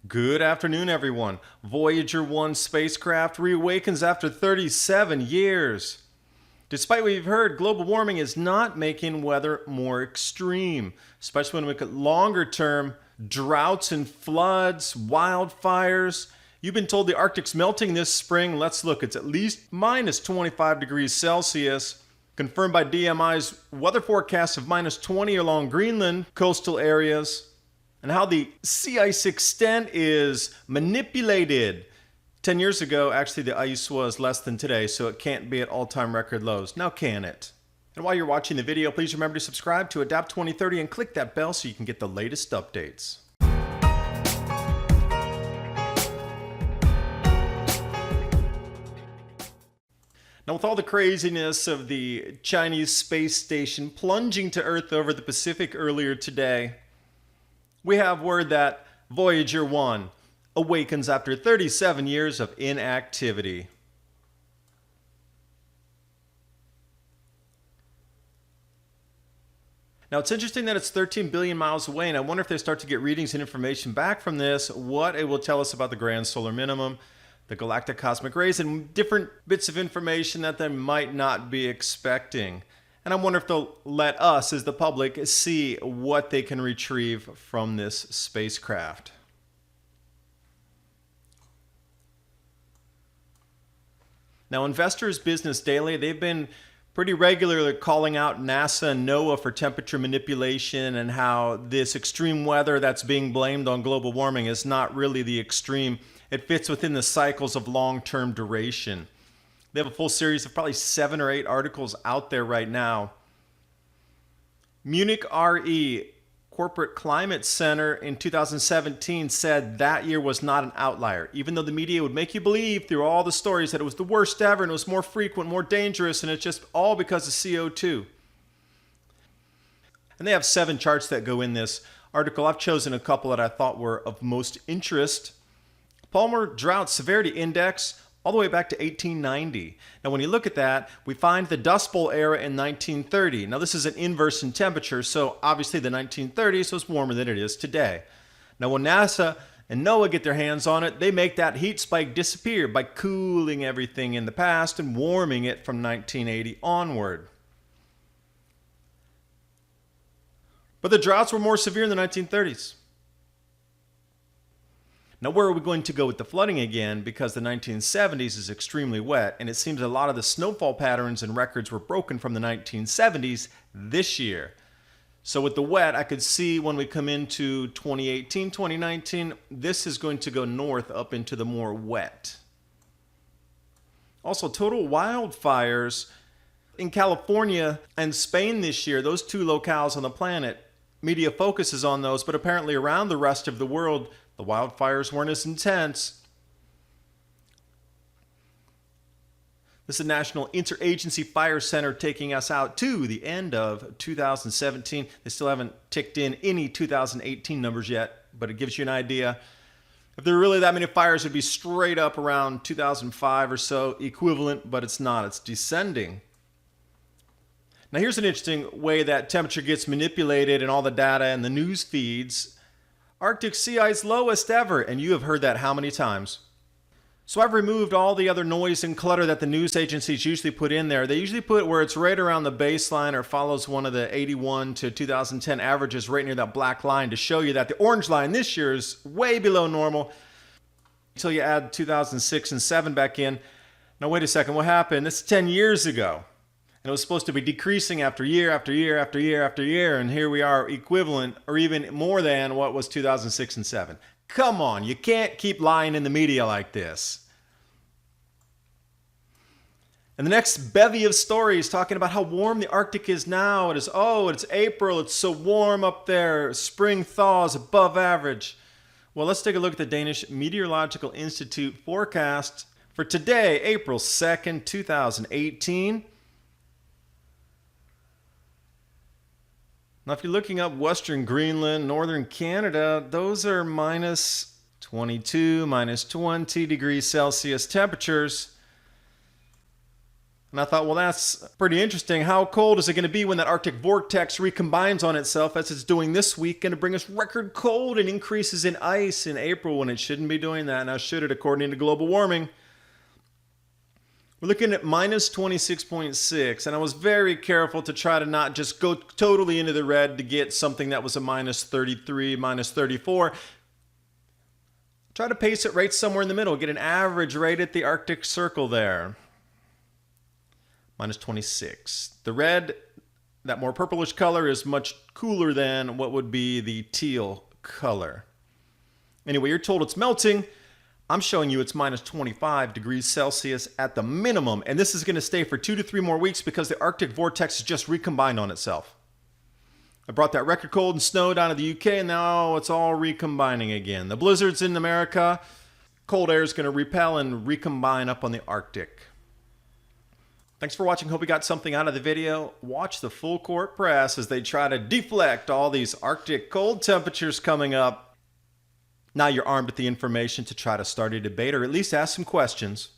Good afternoon, everyone. Voyager 1 spacecraft reawakens after 37 years. Despite what you've heard, global warming is not making weather more extreme, especially when we look at longer term droughts and floods, wildfires. You've been told the Arctic's melting this spring. Let's look. It's at least minus 25 degrees Celsius. Confirmed by DMI's weather forecast of minus 20 along Greenland coastal areas. And how the sea ice extent is manipulated. 10 years ago, actually, the ice was less than today, so it can't be at all-time record lows. Now can it? And while you're watching the video, please remember to subscribe to Adapt 2030 and click that bell so you can get the latest updates. Now, with all the craziness of the Chinese space station plunging to Earth over the Pacific earlier today, we have word that Voyager 1 awakens after 37 years of inactivity. Now, it's interesting that it's 13 billion miles away, and I wonder if they start to get readings and information back from this, what it will tell us about the grand solar minimum, the galactic cosmic rays, and different bits of information that they might not be expecting. And I wonder if they'll let us, as the public, see what they can retrieve from this spacecraft. Now, Investors Business Daily, they've been pretty regularly calling out NASA and NOAA for temperature manipulation and how this extreme weather that's being blamed on global warming is not really the extreme. It fits within the cycles of long-term duration. They have a full series of probably 7 or 8 articles out there right now. Munich RE Corporate Climate Center in 2017 said that year was not an outlier, even though the media would make you believe through all the stories that it was the worst ever and it was more frequent, more dangerous, and it's just all because of CO2. And they have 7 charts that go in this article. I've chosen a couple that I thought were of most interest. Palmer Drought Severity Index, all the way back to 1890. Now, when you look at that, we find the Dust Bowl era in 1930. Now, this is an inverse in temperature, so obviously the 1930s was warmer than it is today. Now, when NASA and NOAA get their hands on it, they make that heat spike disappear by cooling everything in the past and warming it from 1980 onward. But the droughts were more severe in the 1930s. Now, where are we going to go with the flooding again? Because the 1970s is extremely wet, and it seems a lot of the snowfall patterns and records were broken from the 1970s this year. So with the wet, I could see when we come into 2018, 2019, this is going to go north up into the more wet. Also, total wildfires in California and Spain this year, those 2 locales on the planet, media focuses on those, but apparently around the rest of the world, the wildfires weren't as intense. This is the National Interagency Fire Center taking us out to the end of 2017. They still haven't ticked in any 2018 numbers yet, but it gives you an idea. If there were really that many fires, it would be straight up around 2005 or so equivalent, but it's not. It's descending. Now, here's an interesting way that temperature gets manipulated in all the data and the news feeds. Arctic sea ice lowest ever, and you have heard that how many times? So I've removed all the other noise and clutter that the news agencies usually put in there. They usually put where it's right around the baseline or follows one of the 81 to 2010 averages right near that black line to show you that the orange line this year is way below normal until you add 2006 and 7 back in. Now wait a second, what happened? This is 10 years ago. And it was supposed to be decreasing after year after year after year after year, and here we are equivalent or even more than what was 2006 and 7. Come on, you can't keep lying in the media like this. And the next bevy of stories talking about how warm the Arctic is now. It is, oh, it's April, it's so warm up there, spring thaws above average. Well, let's take a look at the Danish Meteorological Institute forecast for today, April 2nd, 2018. Now, if you're looking up Western Greenland, Northern Canada, those are minus 22, minus 20 degrees Celsius temperatures. And I thought, well, that's pretty interesting. How cold is it going to be when that Arctic Vortex recombines on itself as it's doing this week? Going to bring us record cold and increases in ice in April when it shouldn't be doing that. Now, should it, according to global warming? We're looking at minus 26.6, and I was very careful to try to not just go totally into the red to get something that was a minus 33, minus 34. Try to pace it right somewhere in the middle, get an average right at the Arctic Circle there. Minus 26. The red, that more purplish color, is much cooler than what would be the teal color. Anyway, you're told it's melting. I'm showing you it's minus 25 degrees Celsius at the minimum, and this is going to stay for 2 to 3 more weeks because the Arctic Vortex has just recombined on itself. I brought that record cold and snow down to the UK, and now it's all recombining again. The blizzards in America, cold air is going to repel and recombine up on the Arctic. Thanks for watching. Hope you got something out of the video. Watch the full court press as they try to deflect all these Arctic cold temperatures coming up. Now you're armed with the information to try to start a debate or at least ask some questions.